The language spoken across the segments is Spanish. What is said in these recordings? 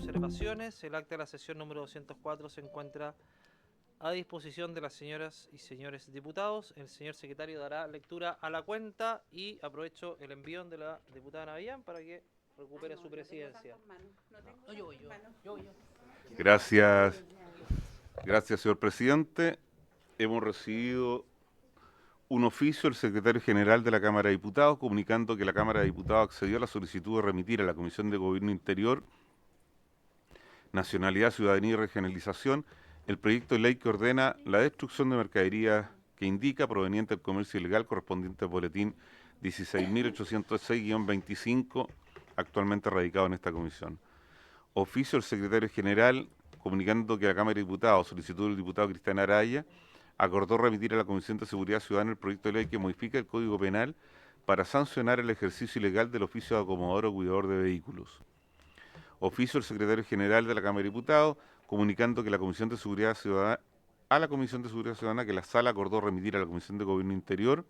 observaciones. El acta de la sesión número 204 se encuentra a disposición de las señoras y señores diputados. El señor secretario dará lectura a la cuenta y aprovecho el envión de la diputada Navillán para que recupere su presidencia. Gracias, señor presidente. Hemos recibido un oficio del secretario general de la Cámara de Diputados comunicando que la Cámara de Diputados accedió a la solicitud de remitir a la Comisión de Gobierno Interior, Nacionalidad, Ciudadanía y Regionalización el proyecto de ley que ordena la destrucción de mercaderías que indica proveniente del comercio ilegal correspondiente al boletín 16.806-25, actualmente radicado en esta comisión. Oficio del secretario general comunicando que la Cámara de Diputados, solicitud del diputado Cristian Araya, acordó remitir a la Comisión de Seguridad Ciudadana el proyecto de ley que modifica el Código Penal para sancionar el ejercicio ilegal del oficio de acomodador o cuidador de vehículos. Oficio del secretario general de la Cámara de Diputados comunicando que la Comisión de Seguridad Ciudadana, que la Sala acordó remitir a la Comisión de Gobierno Interior,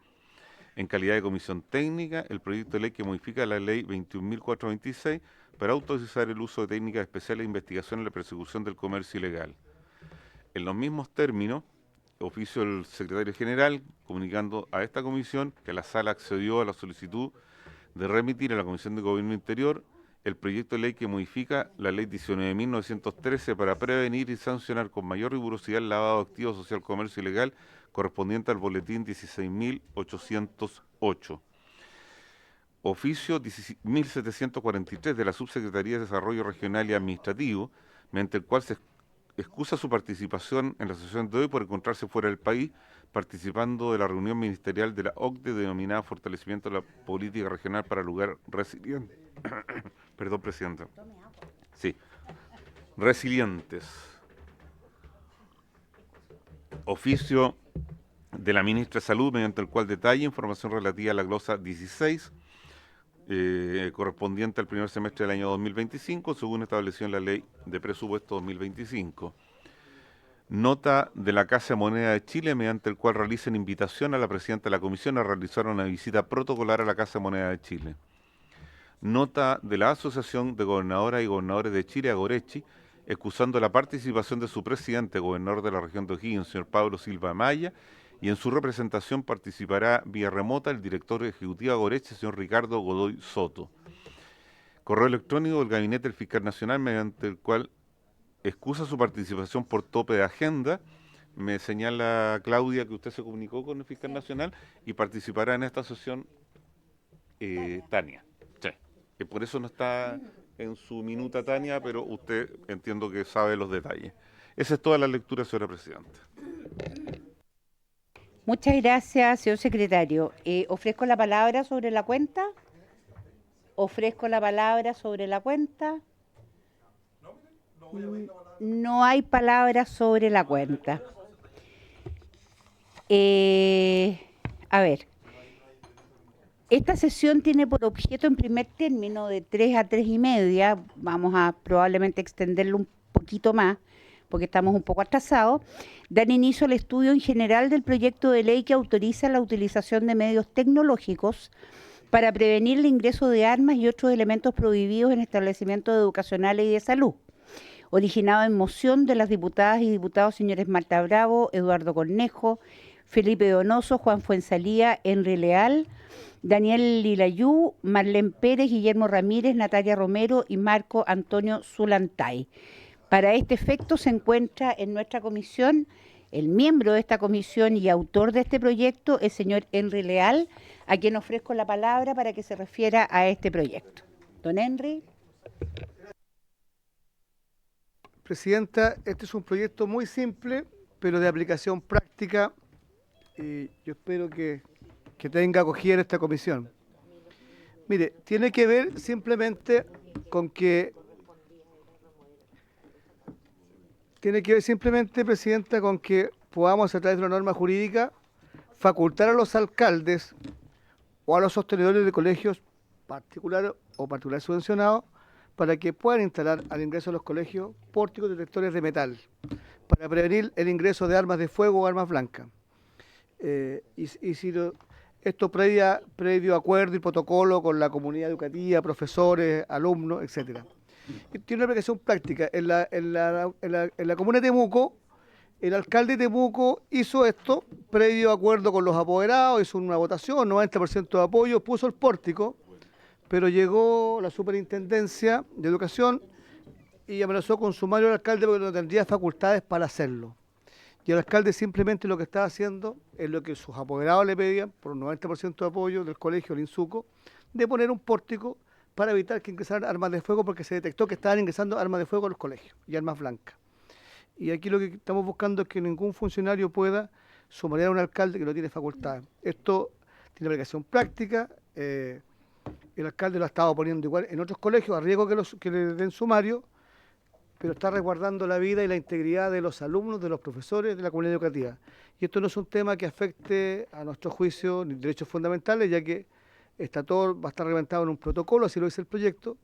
en calidad de comisión técnica, el proyecto de ley que modifica la ley 21.426 para autorizar el uso de técnicas especiales de investigación en la persecución del comercio ilegal. En los mismos términos, oficio del secretario general comunicando a esta comisión que la Sala accedió a la solicitud de remitir a la Comisión de Gobierno Interior el proyecto de ley que modifica la ley 19.913 para prevenir y sancionar con mayor rigurosidad el lavado de activos social comercio ilegal correspondiente al boletín 16.808. Oficio 1743 de la Subsecretaría de Desarrollo Regional y Administrativo, mediante el cual se excusa su participación en la sesión de hoy por encontrarse fuera del país, participando de la reunión ministerial de la OCDE denominada Fortalecimiento de la Política Regional para Lugar Resiliente. Perdón, presidenta. Sí. Resilientes. Oficio de la ministra de Salud, mediante el cual detalla información relativa a la glosa 16, correspondiente al primer semestre del año 2025, según establecido en la Ley de Presupuesto 2025. Nota de la Casa de Moneda de Chile, mediante el cual realizan invitación a la presidenta de la Comisión a realizar una visita protocolar a la Casa de Moneda de Chile. Nota de la Asociación de Gobernadoras y Gobernadores de Chile, Agorechi, excusando la participación de su presidente, gobernador de la región de O'Higgins, señor Pablo Silva Maya, y en su representación participará vía remota el director ejecutivo de Agorechi, señor Ricardo Godoy Soto. Correo electrónico del Gabinete del Fiscal Nacional, mediante el cual excusa su participación por tope de agenda. Me señala Claudia que usted se comunicó con el Fiscal Nacional y participará en esta sesión Tania. Sí. Por eso no está en su minuta Tania, pero usted entiendo que sabe los detalles. Esa es toda la lectura, señora presidenta. Muchas gracias, señor secretario. Ofrezco la palabra sobre la cuenta. No hay palabras sobre la cuenta. A ver, esta sesión tiene por objeto en primer término de 3 a 3:30, vamos a probablemente extenderlo un poquito más, porque estamos un poco atrasados, dar inicio al estudio en general del proyecto de ley que autoriza la utilización de medios tecnológicos para prevenir el ingreso de armas y otros elementos prohibidos en establecimientos educacionales y de salud, originado en moción de las diputadas y diputados señores Marta Bravo, Eduardo Cornejo, Felipe Donoso, Juan Fuenzalía, Henry Leal, Daniel Lilayú, Marlene Pérez, Guillermo Ramírez, Natalia Romero y Marco Antonio Zulantay. Para este efecto se encuentra en nuestra comisión el miembro de esta comisión y autor de este proyecto, el señor Henry Leal, a quien ofrezco la palabra para que se refiera a este proyecto. Don Henry. Presidenta, este es un proyecto muy simple, pero de aplicación práctica, y yo espero que tenga acogida en esta comisión. Mire, tiene que ver simplemente con que Presidenta, con que podamos, a través de una norma jurídica, facultar a los alcaldes o a los sostenedores de colegios particulares o particulares subvencionados para que puedan instalar al ingreso de los colegios pórticos detectores de metal para prevenir el ingreso de armas de fuego o armas blancas. Esto previo acuerdo y protocolo con la comunidad educativa, profesores, alumnos, etcétera. Y tiene una aplicación práctica. En la comuna de Temuco, el alcalde de Temuco hizo esto, previo acuerdo con los apoderados, hizo una votación, 90% de apoyo, puso el pórtico, pero llegó la superintendencia de educación y amenazó con sumario al alcalde porque no tendría facultades para hacerlo. Y el alcalde simplemente lo que estaba haciendo es lo que sus apoderados le pedían, por un 90% de apoyo del colegio, el INSUCO, de poner un pórtico para evitar que ingresaran armas de fuego, porque se detectó que estaban ingresando armas de fuego a los colegios y armas blancas. Y aquí lo que estamos buscando es que ningún funcionario pueda sumariar a un alcalde que no tiene facultades. Esto tiene aplicación práctica, el alcalde lo ha estado poniendo igual en otros colegios, a riesgo que le den sumario, pero está resguardando la vida y la integridad de los alumnos, de los profesores, de la comunidad educativa. Y esto no es un tema que afecte a nuestro juicio ni derechos fundamentales, ya que va a estar reglamentado en un protocolo, así lo dice el proyecto,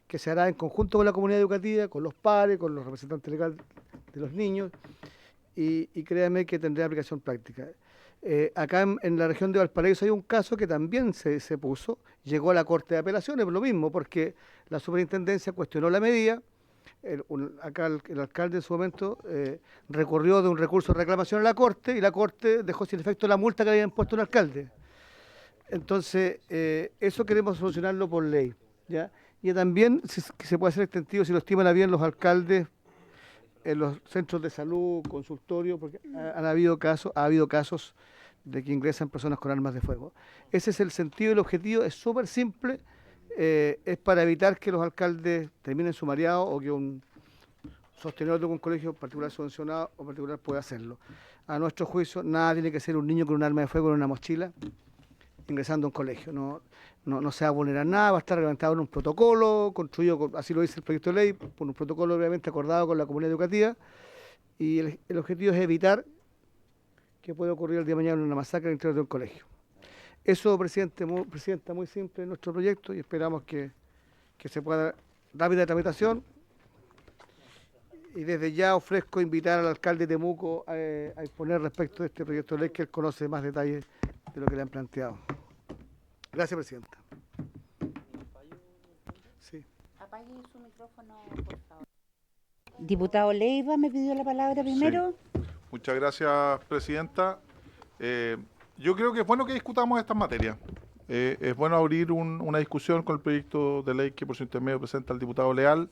que se hará en conjunto con la comunidad educativa, con los pares, con los representantes legales de los niños, y créanme que tendrá aplicación práctica. Acá en la región de Valparaíso hay un caso que también se puso, llegó a la Corte de Apelaciones, por lo mismo, porque la superintendencia cuestionó la medida. Acá el alcalde en su momento recurrió de un recurso de reclamación a la Corte y la Corte dejó sin efecto la multa que había impuesto el alcalde. Entonces, eso queremos solucionarlo por ley, ¿ya? Y también que se puede hacer extensivo, si lo estiman a bien los alcaldes, en los centros de salud, consultorios, porque ha habido casos de que ingresan personas con armas de fuego. Ese es el sentido y el objetivo, es súper simple. Es para evitar que los alcaldes terminen sumariados o que un sostenedor de un colegio particular subvencionado o particular pueda hacerlo. A nuestro juicio, nada tiene que ser un niño con un arma de fuego en una mochila ingresando a un colegio. No se va a vulnerar nada, va a estar reglamentado en un protocolo, construido, así lo dice el proyecto de ley, por un protocolo obviamente acordado con la comunidad educativa, y el objetivo es evitar que pueda ocurrir el día de mañana una masacre en el interior de un colegio. Eso, presidenta, muy simple nuestro proyecto y esperamos que se pueda dar rápida tramitación. Y desde ya ofrezco invitar al alcalde de Temuco a exponer respecto de este proyecto de ley, que él conoce más detalles de lo que le han planteado. Gracias, presidenta. Sí. Apague su micrófono, por favor. Diputado Leiva me pidió la palabra primero. Sí. Muchas gracias, presidenta. Yo creo que es bueno que discutamos estas materias. Es bueno abrir una discusión con el proyecto de ley que por su intermedio presenta el diputado Leal.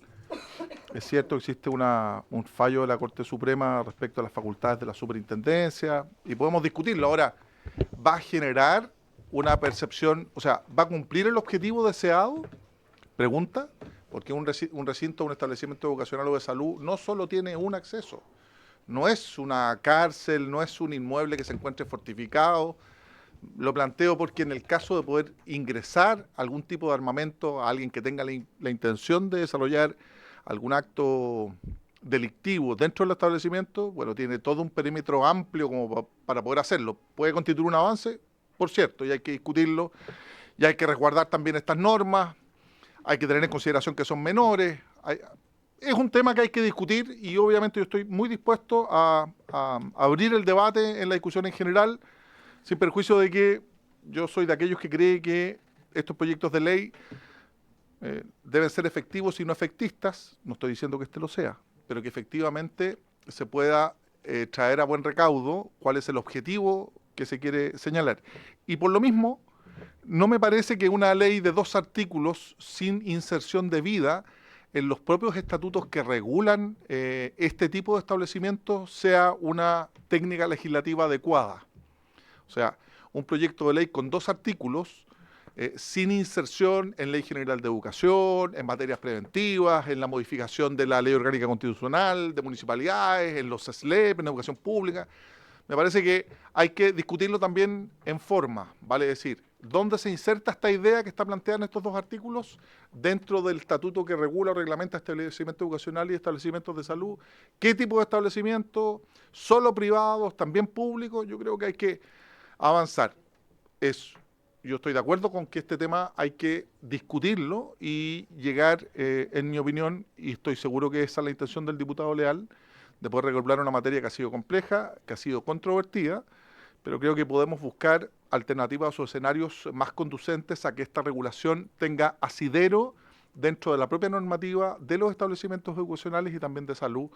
Es cierto que existe un fallo de la Corte Suprema respecto a las facultades de la superintendencia y podemos discutirlo. Ahora, ¿va a generar una percepción, o sea, va a cumplir el objetivo deseado? Pregunta, porque un recinto, un establecimiento educacional o de salud no solo tiene un acceso. No es una cárcel, no es un inmueble que se encuentre fortificado. Lo planteo porque en el caso de poder ingresar algún tipo de armamento a alguien que tenga la intención de desarrollar algún acto delictivo dentro del establecimiento, bueno, tiene todo un perímetro amplio como para poder hacerlo. ¿Puede constituir un avance? Por cierto, y hay que discutirlo, y hay que resguardar también estas normas, hay que tener en consideración que son menores. Es un tema que hay que discutir y obviamente yo estoy muy dispuesto a abrir el debate en la discusión en general, sin perjuicio de que yo soy de aquellos que cree que estos proyectos de ley deben ser efectivos y no efectistas. No estoy diciendo que este lo sea, pero que efectivamente se pueda traer a buen recaudo cuál es el objetivo que se quiere señalar. Y por lo mismo, no me parece que una ley de 2 artículos sin inserción debida en los propios estatutos que regulan este tipo de establecimientos sea una técnica legislativa adecuada. O sea, un proyecto de ley con 2 artículos sin inserción en Ley General de Educación, en materias preventivas, en la modificación de la Ley Orgánica Constitucional, de municipalidades, en los SLEP, en educación pública. Me parece que hay que discutirlo también en forma, vale decir, ¿dónde se inserta esta idea que está planteada en estos 2 artículos dentro del estatuto que regula o reglamenta establecimientos educacionales y establecimientos de salud? ¿Qué tipo de establecimientos? ¿Solo privados? ¿También públicos? Yo creo que hay que avanzar. Yo estoy de acuerdo con que este tema hay que discutirlo y llegar, en mi opinión, y estoy seguro que esa es la intención del diputado Leal, de poder regular una materia que ha sido compleja, que ha sido controvertida, pero creo que podemos buscar alternativas o escenarios más conducentes a que esta regulación tenga asidero dentro de la propia normativa de los establecimientos educacionales y también de salud,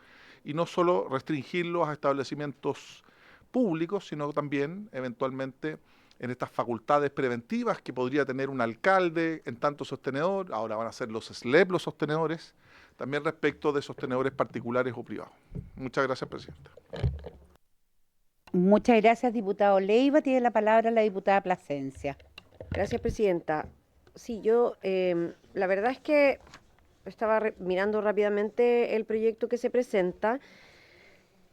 y no solo restringirlos a establecimientos públicos, sino también eventualmente en estas facultades preventivas que podría tener un alcalde en tanto sostenedor, ahora van a ser los SLEP los sostenedores, también respecto de sostenedores particulares o privados. Muchas gracias, Presidenta. Muchas gracias, diputado Leiva. Tiene la palabra la diputada Plasencia. Gracias, Presidenta. Sí, yo la verdad es que estaba mirando rápidamente el proyecto que se presenta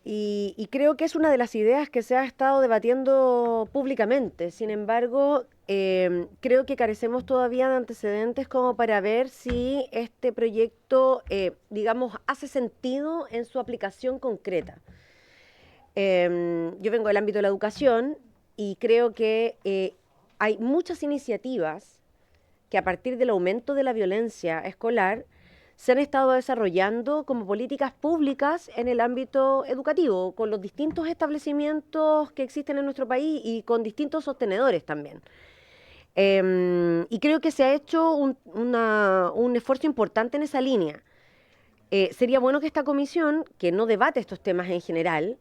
y creo que es una de las ideas que se ha estado debatiendo públicamente. Sin embargo, creo que carecemos todavía de antecedentes como para ver si este proyecto, digamos, hace sentido en su aplicación concreta. Yo vengo del ámbito de la educación y creo que hay muchas iniciativas que a partir del aumento de la violencia escolar se han estado desarrollando como políticas públicas en el ámbito educativo, con los distintos establecimientos que existen en nuestro país y con distintos sostenedores también. Y creo que se ha hecho un esfuerzo importante en esa línea. Sería bueno que esta comisión, que no debate estos temas en general,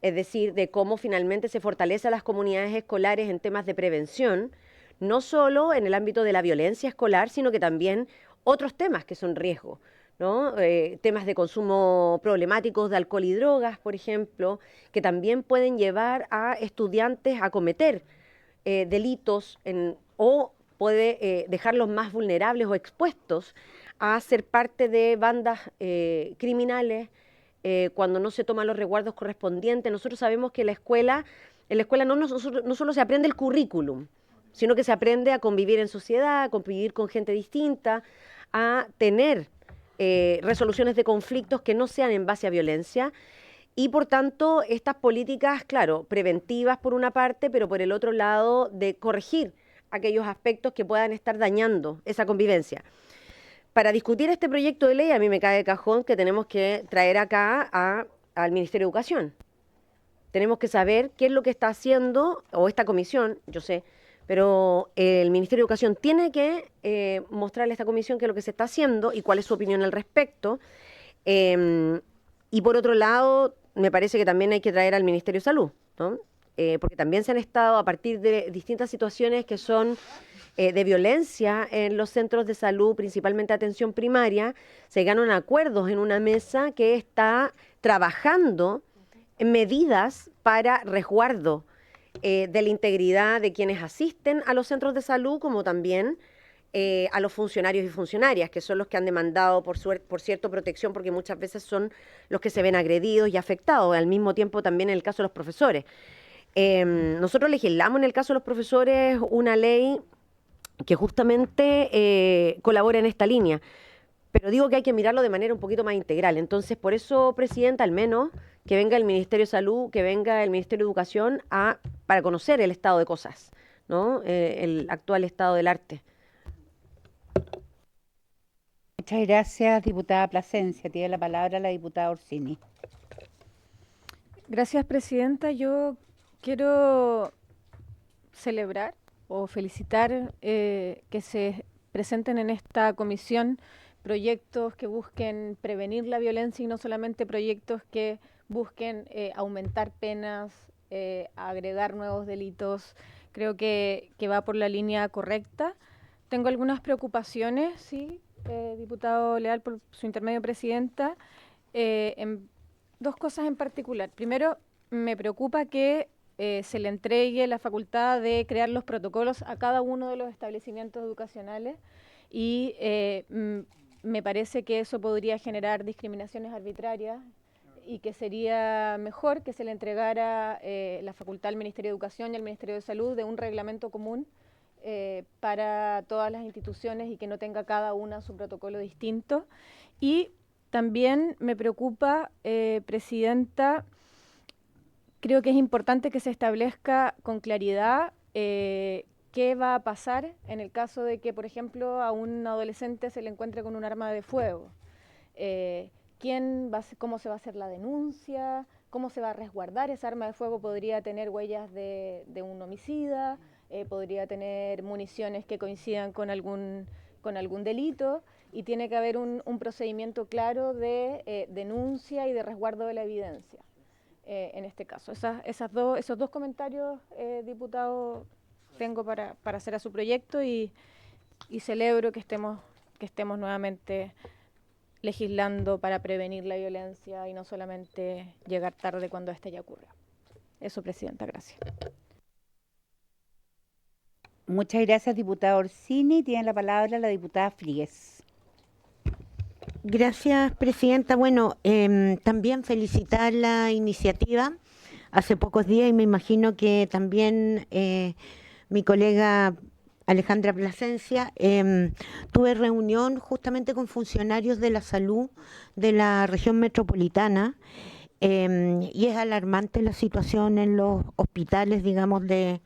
es decir, de cómo finalmente se fortalece a las comunidades escolares en temas de prevención, no solo en el ámbito de la violencia escolar, sino que también otros temas que son riesgo, ¿no? Temas de consumo problemáticos de alcohol y drogas, por ejemplo, que también pueden llevar a estudiantes a cometer delitos o puede dejarlos más vulnerables o expuestos a ser parte de bandas criminales cuando no se toman los resguardos correspondientes. Nosotros sabemos que en la escuela no solo se aprende el currículum, sino que se aprende a convivir en sociedad, a convivir con gente distinta, a tener resoluciones de conflictos que no sean en base a violencia. Y por tanto, estas políticas, claro, preventivas por una parte, pero por el otro lado, de corregir aquellos aspectos que puedan estar dañando esa convivencia. Para discutir este proyecto de ley, a mí me cae de cajón que tenemos que traer acá al Ministerio de Educación. Tenemos que saber qué es lo que está haciendo, o esta comisión, yo sé, pero el Ministerio de Educación tiene que mostrarle a esta comisión qué es lo que se está haciendo y cuál es su opinión al respecto. Y por otro lado, me parece que también hay que traer al Ministerio de Salud, ¿no? Porque también se han estado, a partir de distintas situaciones que son de violencia en los centros de salud, principalmente atención primaria, se ganan acuerdos en una mesa que está trabajando en medidas para resguardo de la integridad de quienes asisten a los centros de salud, como también a los funcionarios y funcionarias, que son los que han demandado por cierta protección, porque muchas veces son los que se ven agredidos y afectados, al mismo tiempo también en el caso de los profesores. Nosotros legislamos en el caso de los profesores una ley que justamente colabora en esta línea, pero digo que hay que mirarlo de manera un poquito más integral. Entonces, por eso, Presidenta, al menos que venga el Ministerio de Salud, que venga el Ministerio de Educación para conocer el estado de cosas, ¿no? El actual estado del arte. Muchas gracias, diputada Plasencia. Tiene la palabra la diputada Orsini. Gracias, Presidenta. Yo quiero celebrar o felicitar que se presenten en esta comisión proyectos que busquen prevenir la violencia y no solamente proyectos que busquen aumentar penas, agregar nuevos delitos. Creo que va por la línea correcta. Tengo algunas preocupaciones, sí, diputado Leal, por su intermedio, Presidenta, en dos cosas en particular. Primero, me preocupa que se le entregue la facultad de crear los protocolos a cada uno de los establecimientos educacionales y me parece que eso podría generar discriminaciones arbitrarias y que sería mejor que se le entregara la facultad al Ministerio de Educación y al Ministerio de Salud de un reglamento común para todas las instituciones y que no tenga cada una su protocolo distinto. Y también me preocupa, Presidenta, creo que es importante que se establezca con claridad qué va a pasar en el caso de que, por ejemplo, a un adolescente se le encuentre con un arma de fuego. ¿Cómo se va a hacer la denuncia? ¿Cómo se va a resguardar esa arma de fuego? Podría tener huellas de un homicida, podría tener municiones que coincidan con algún delito. y tiene que haber un procedimiento claro de denuncia y de resguardo de la evidencia. En este caso, esos dos comentarios, diputado, tengo para hacer a su proyecto y celebro que estemos nuevamente legislando para prevenir la violencia y no solamente llegar tarde cuando ésta ya ocurra. Eso, Presidenta, gracias. Muchas gracias, diputada Orsini. Tiene la palabra la diputada Fríguez. Gracias, Presidenta. Bueno, también felicitar la iniciativa hace pocos días y me imagino que también mi colega Alejandra Plasencia, tuve reunión justamente con funcionarios de la salud de la región metropolitana y es alarmante la situación en los hospitales, digamos, de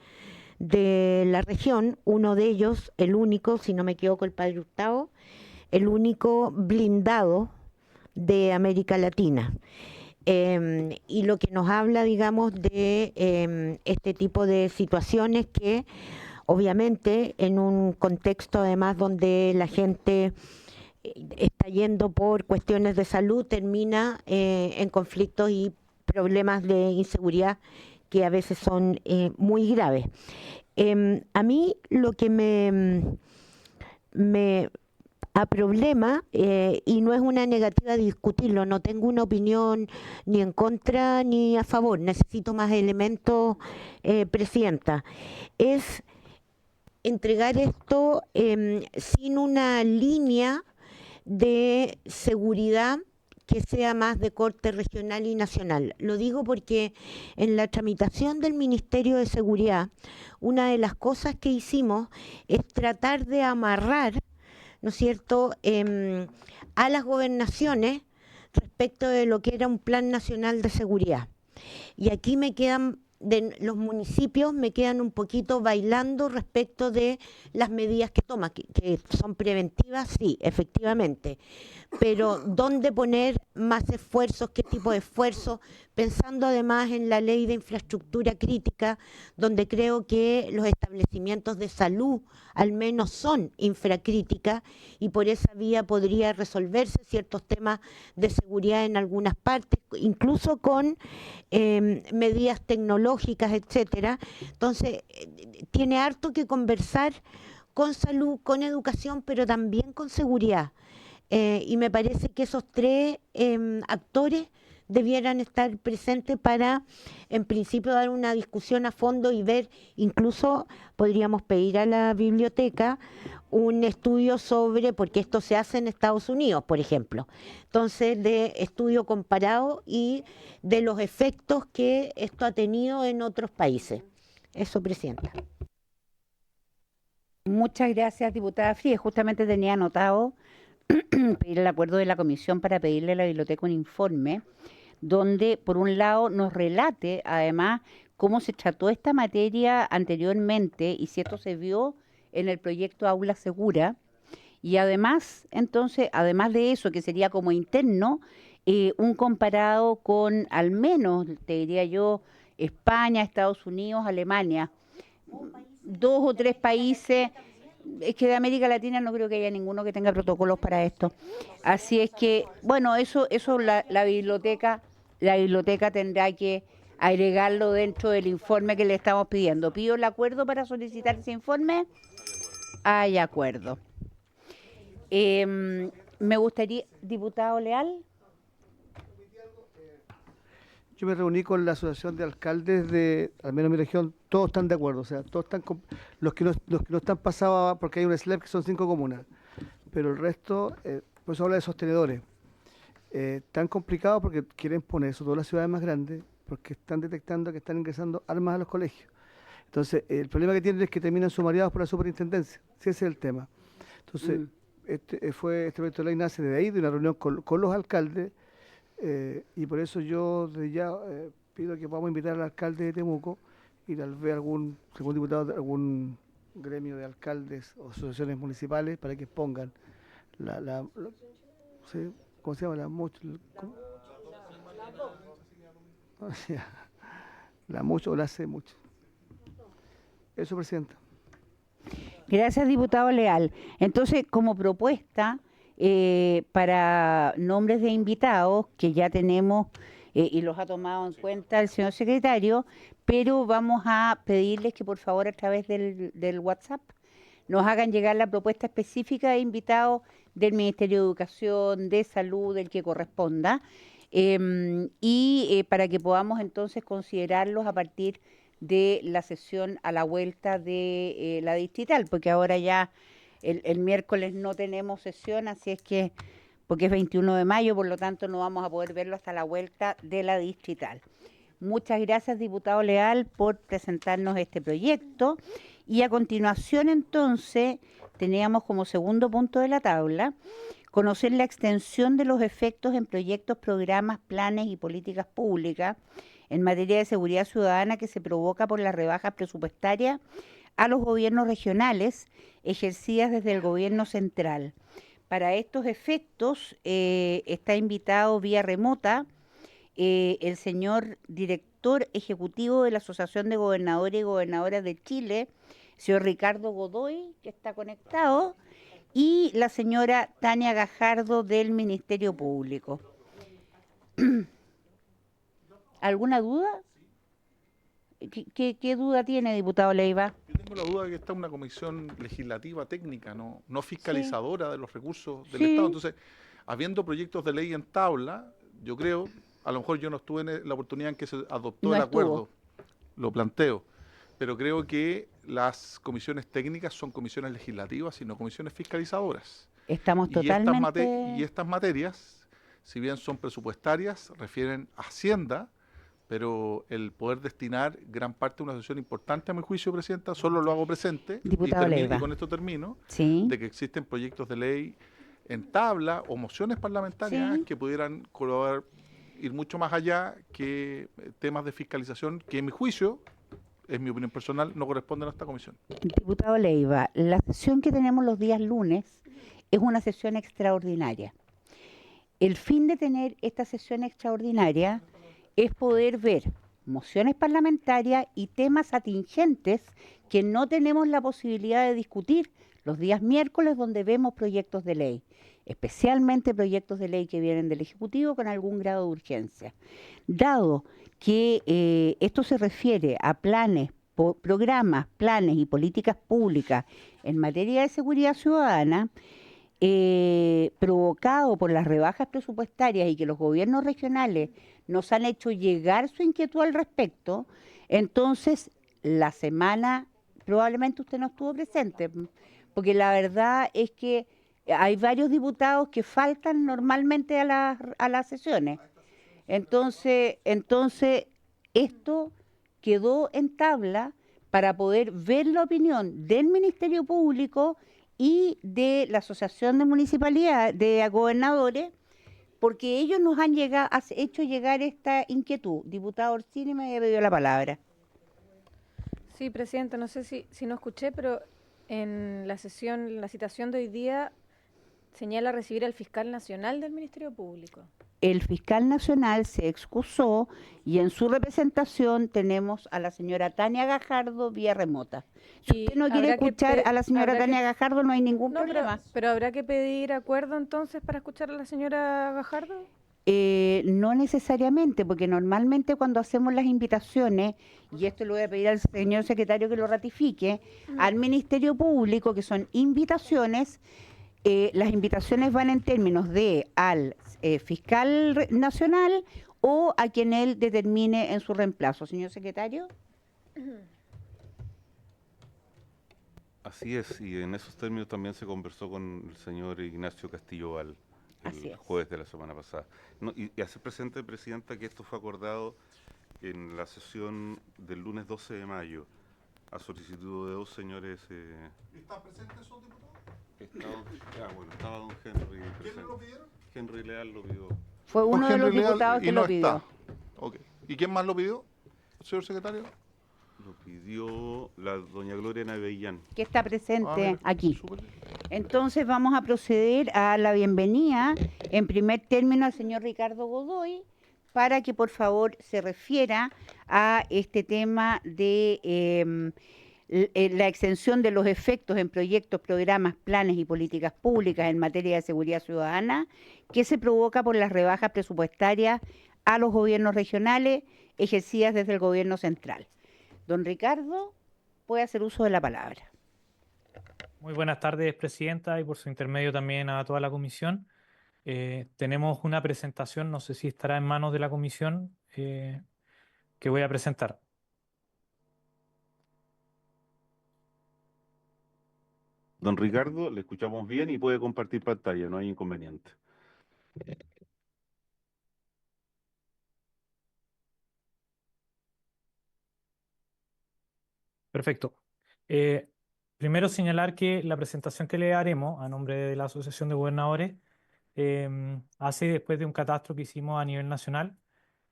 la región. Uno de ellos, el único, si no me equivoco, el Padre Hurtado, el único blindado de América Latina. Y lo que nos habla, digamos, de este tipo de situaciones que obviamente en un contexto además donde la gente está yendo por cuestiones de salud, termina en conflictos y problemas de inseguridad que a veces son muy graves. A mí lo que me problema, y no es una negativa de discutirlo, no tengo una opinión ni en contra ni a favor, necesito más elementos, Presidenta, es entregar esto sin una línea de seguridad que sea más de corte regional y nacional. Lo digo porque en la tramitación del Ministerio de Seguridad, una de las cosas que hicimos es tratar de amarrar, ¿no es cierto?, a las gobernaciones respecto de lo que era un Plan Nacional de Seguridad. Y aquí me quedan, los municipios me quedan un poquito bailando respecto de las medidas que toman, que son preventivas, sí, efectivamente, pero ¿dónde poner más esfuerzos? ¿Qué tipo de esfuerzos? Pensando además en la ley de infraestructura crítica, donde creo que los establecimientos de salud al menos son infracríticas y por esa vía podría resolverse ciertos temas de seguridad en algunas partes, incluso con medidas tecnológicas, etcétera. Entonces, tiene harto que conversar con salud, con educación, pero también con seguridad. Y me parece que esos tres actores debieran estar presentes para, en principio, dar una discusión a fondo y ver, incluso podríamos pedir a la biblioteca un estudio sobre, porque esto se hace en Estados Unidos, por ejemplo, entonces de estudio comparado y de los efectos que esto ha tenido en otros países. Eso, Presidenta. Muchas gracias, diputada Frías. Justamente tenía anotado pedir el acuerdo de la comisión para pedirle a la biblioteca un informe donde, por un lado, nos relate, además, cómo se trató esta materia anteriormente y si esto se vio en el proyecto Aula Segura. Y además, entonces, además de eso, que sería como interno, un comparado con, al menos, te diría yo, España, Estados Unidos, Alemania, 2 o 3 países. Es que de América Latina no creo que haya ninguno que tenga protocolos para esto. Así es que, bueno, eso la biblioteca tendrá que agregarlo dentro del informe que le estamos pidiendo. ¿Pido el acuerdo para solicitar ese informe? Hay acuerdo. Me gustaría, diputado Leal. Yo me reuní con la Asociación de Alcaldes de, al menos mi región, todos están de acuerdo, o sea, todos están, los que no están pasados, porque hay un SLEP que son 5 comunas, pero el resto, por eso habla de sostenedores. Tan complicado porque quieren poner eso todas las ciudades más grandes, porque están detectando que están ingresando armas a los colegios. Entonces, el problema que tienen es que terminan sumariados por la superintendencia, si ese es el tema. Entonces, este proyecto de ley nace de ahí, de una reunión con los alcaldes, y por eso yo desde ya pido que podamos invitar al alcalde de Temuco y tal vez algún diputado de algún gremio de alcaldes o asociaciones municipales para que expongan ¿sí? ¿Cómo se llama? La mucho o la hace mucho. Eso, Presidenta. Gracias, diputado Leal. Entonces, como propuesta, para nombres de invitados que ya tenemos y los ha tomado en cuenta el señor secretario, pero vamos a pedirles que por favor a través del WhatsApp nos hagan llegar la propuesta específica de invitados del Ministerio de Educación, de Salud, del que corresponda, para que podamos entonces considerarlos a partir de la sesión a la vuelta de la distrital, porque ahora ya el miércoles no tenemos sesión, así es que, porque es 21 de mayo, por lo tanto no vamos a poder verlo hasta la vuelta de la distrital. Muchas gracias, diputado Leal, por presentarnos este proyecto. Y a continuación, entonces, teníamos como segundo punto de la tabla, conocer la extensión de los efectos en proyectos, programas, planes y políticas públicas en materia de seguridad ciudadana que se provoca por las rebajas presupuestarias a los gobiernos regionales ejercidas desde el gobierno central. Para estos efectos está invitado vía remota el señor director ejecutivo de la Asociación de Gobernadores y Gobernadoras de Chile, señor Ricardo Godoy, que está conectado, y la señora Tania Gajardo del Ministerio Público. ¿Alguna duda? ¿Qué duda tiene, diputado Leiva? Yo tengo la duda de que esta es una comisión legislativa técnica, no fiscalizadora de los recursos del Estado. Entonces, habiendo proyectos de ley en tabla, yo creo, a lo mejor yo no estuve en la oportunidad en que se adoptó el acuerdo, lo planteo, pero creo que las comisiones técnicas son comisiones legislativas y no comisiones fiscalizadoras. Estamos totalmente... Y estas materias, si bien son presupuestarias, refieren a Hacienda, pero el poder destinar gran parte de una sesión importante, a mi juicio, Presidenta, solo lo hago presente, y con esto termino, de que existen proyectos de ley en tabla o mociones parlamentarias que pudieran colaborar, ir mucho más allá que temas de fiscalización que, en mi juicio, es mi opinión personal, no corresponden a esta comisión. Diputado Leiva, la sesión que tenemos los días lunes es una sesión extraordinaria. El fin de tener esta sesión extraordinaria es poder ver mociones parlamentarias y temas atingentes que no tenemos la posibilidad de discutir los días miércoles, donde vemos proyectos de ley, especialmente proyectos de ley que vienen del Ejecutivo con algún grado de urgencia. Dado que esto se refiere a planes, programas, planes y políticas públicas en materia de seguridad ciudadana, provocado por las rebajas presupuestarias y que los gobiernos regionales nos han hecho llegar su inquietud al respecto, entonces la semana probablemente usted no estuvo presente, porque la verdad es que hay varios diputados que faltan normalmente a las sesiones. Entonces esto quedó en tabla para poder ver la opinión del Ministerio Público y de la Asociación de Municipalidades, de Gobernadores, porque ellos nos han hecho llegar esta inquietud. Diputado Orsini me había pedido la palabra. Sí, Presidenta, no sé si no escuché, pero en la citación de hoy día señala recibir al fiscal nacional del Ministerio Público. El fiscal nacional se excusó y en su representación tenemos a la señora Tania Gajardo vía remota. Si usted no quiere escuchar a la señora Tania Gajardo, no hay ningún problema. Pero ¿habrá que pedir acuerdo entonces para escuchar a la señora Gajardo? No necesariamente, porque normalmente cuando hacemos las invitaciones, y esto lo voy a pedir al señor secretario que lo ratifique, al Ministerio Público, que son invitaciones, las invitaciones van en términos de al fiscal nacional o a quien él determine en su reemplazo. Señor secretario. Así es, y en esos términos también se conversó con el señor Ignacio Castillo Val el jueves de la semana pasada. No, y hace presente, Presidenta, que esto fue acordado en la sesión del lunes 12 de mayo, a solicitud de dos señores... ¿Están presentes esos diputados? Estaba don Henry presente. ¿Quién lo pidieron? Henry Leal lo pidió. Fue uno de los diputados que lo pidió. Okay. ¿Y quién más lo pidió, señor secretario? Lo pidió la doña Gloria Navellán, que está presente aquí. Entonces vamos a proceder a la bienvenida en primer término al señor Ricardo Godoy para que por favor se refiera a este tema de La extensión de los efectos en proyectos, programas, planes y políticas públicas en materia de seguridad ciudadana que se provoca por las rebajas presupuestarias a los gobiernos regionales ejercidas desde el gobierno central. Don Ricardo, puede hacer uso de la palabra. Muy buenas tardes, Presidenta, y por su intermedio también a toda la comisión. Tenemos una presentación, no sé si estará en manos de la comisión, que voy a presentar. Don Ricardo, le escuchamos bien y puede compartir pantalla, no hay inconveniente. Perfecto. Primero señalar que la presentación que le haremos a nombre de la Asociación de Gobernadores hace después de un catastro que hicimos a nivel nacional.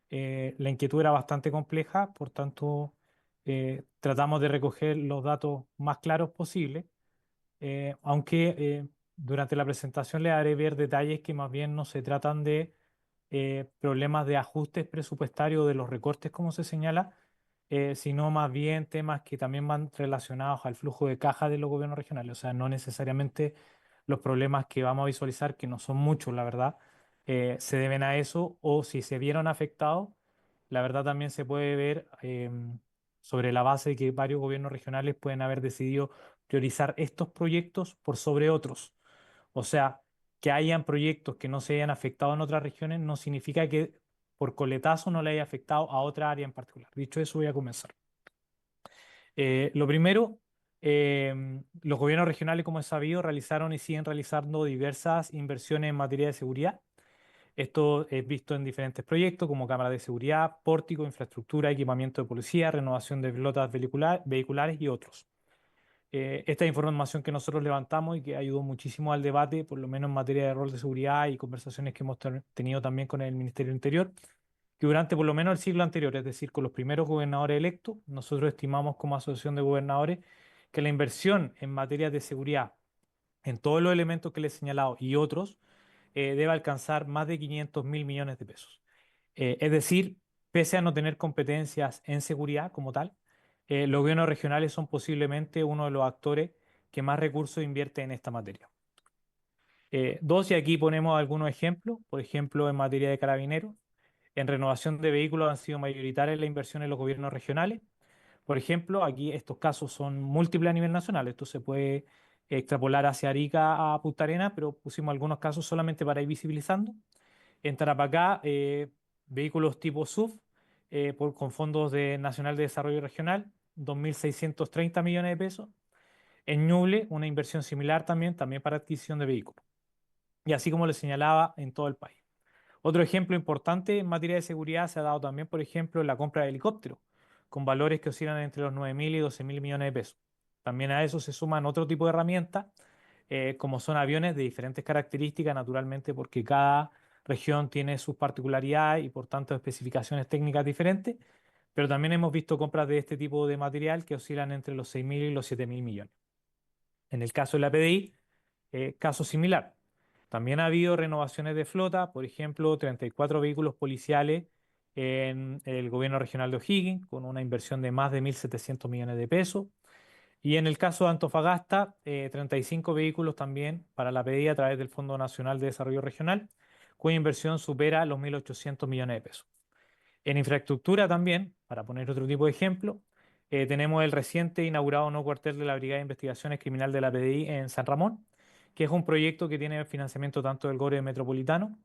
La inquietud era bastante compleja, por tanto tratamos de recoger los datos más claros posibles, aunque durante la presentación le haré ver detalles que más bien no se tratan de problemas de ajustes presupuestarios de los recortes, como se señala, sino más bien temas que también van relacionados al flujo de caja de los gobiernos regionales. O sea, no necesariamente los problemas que vamos a visualizar, que no son muchos, la verdad, se deben a eso, o si se vieron afectados, la verdad también se puede ver sobre la base de que varios gobiernos regionales pueden haber decidido priorizar estos proyectos por sobre otros. O sea, que hayan proyectos que no se hayan afectado en otras regiones no significa que por coletazo no le haya afectado a otra área en particular. Dicho eso, voy a comenzar. Lo primero, los gobiernos regionales, como es sabido, realizaron y siguen realizando diversas inversiones en materia de seguridad. Esto es visto en diferentes proyectos como cámaras de seguridad, pórtico, infraestructura, equipamiento de policía, renovación de flotas vehiculares y otros. Esta información que nosotros levantamos y que ayudó muchísimo al debate, por lo menos en materia de rol de seguridad y conversaciones que hemos tenido también con el Ministerio del Interior, que durante por lo menos el siglo anterior, es decir, con los primeros gobernadores electos, nosotros estimamos como Asociación de Gobernadores que la inversión en materia de seguridad, en todos los elementos que les he señalado y otros, debe alcanzar más de 500.000 millones de pesos. Es decir, pese a no tener competencias en seguridad como tal, los gobiernos regionales son posiblemente uno de los actores que más recursos invierte en esta materia. Dos, y aquí ponemos algunos ejemplos, por ejemplo, en materia de carabineros, en renovación de vehículos han sido mayoritarias la inversión en los gobiernos regionales. Por ejemplo, aquí estos casos son múltiples a nivel nacional, esto se puede extrapolar hacia Arica a Punta Arenas, pero pusimos algunos casos solamente para ir visibilizando. En Tarapacá, vehículos tipo SUV con fondos Nacional de Desarrollo Regional, 2.630 millones de pesos. En Ñuble, una inversión similar también para adquisición de vehículos. Y así como les señalaba, en todo el país. Otro ejemplo importante en materia de seguridad se ha dado también, por ejemplo, en la compra de helicópteros, con valores que oscilan entre los 9.000 y 12.000 millones de pesos. También a eso se suman otro tipo de herramientas, como son aviones de diferentes características, naturalmente, porque cada región tiene sus particularidades y por tanto especificaciones técnicas diferentes, pero también hemos visto compras de este tipo de material que oscilan entre los 6.000 y los 7.000 millones. En el caso de la PDI, caso similar. También ha habido renovaciones de flota, por ejemplo, 34 vehículos policiales en el gobierno regional de O'Higgins, con una inversión de más de 1.700 millones de pesos. Y en el caso de Antofagasta, 35 vehículos también para la PDI a través del Fondo Nacional de Desarrollo Regional, cuya inversión supera los 1.800 millones de pesos. En infraestructura también, para poner otro tipo de ejemplo, tenemos el reciente inaugurado nuevo cuartel de la Brigada de Investigaciones Criminal de la PDI en San Ramón, que es un proyecto que tiene financiamiento tanto del GORE Metropolitano